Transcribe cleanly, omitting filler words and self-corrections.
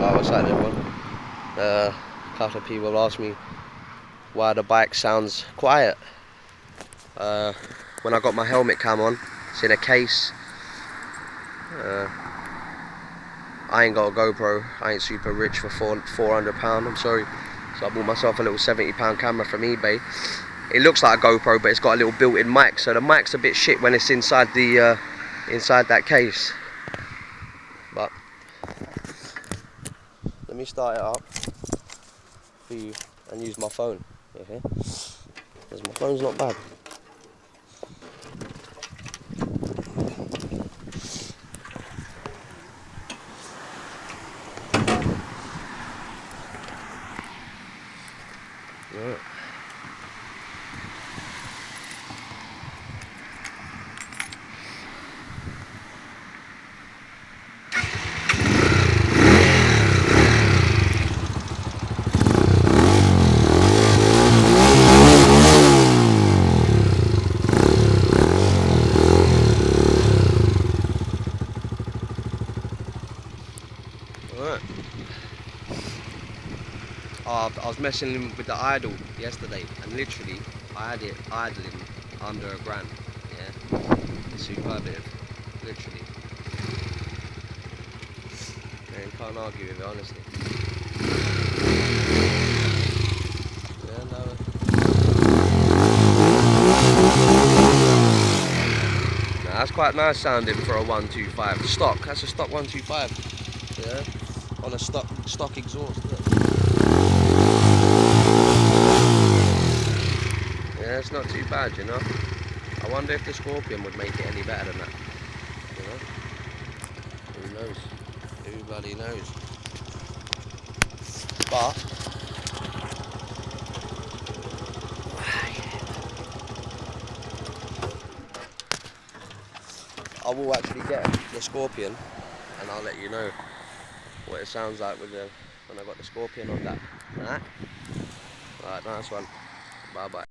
Wow, what's that everyone? A couple of people asked me why the bike sounds quiet. When I got my helmet cam on, it's in a case. I ain't got a GoPro, I ain't super rich for £400, I'm sorry. So I bought myself a little £70 camera from eBay. It looks like a GoPro, but it's got a little built-in mic, so the mic's a bit shit when it's inside the inside that case. But let me start it up for you and use my phone, okay? Because my phone's not bad. Right. Alright. Oh, I was messing with the idle yesterday, and literally I had it idling under £1,000. Yeah, it's superlative, literally. Man, can't argue with it, honestly. Yeah, no. Nah, that's quite nice sounding for a 125 stock. That's a stock 125. Yeah, on a stock exhaust. Look. Yeah, it's not too bad, you know. I wonder if the Scorpion would make it any better than that. You know? Who knows? Who bloody knows? But I will actually get the Scorpion, and I'll let you know what it sounds like with when I got the Scorpion on that. Alright? Alright, nice one. Bye bye.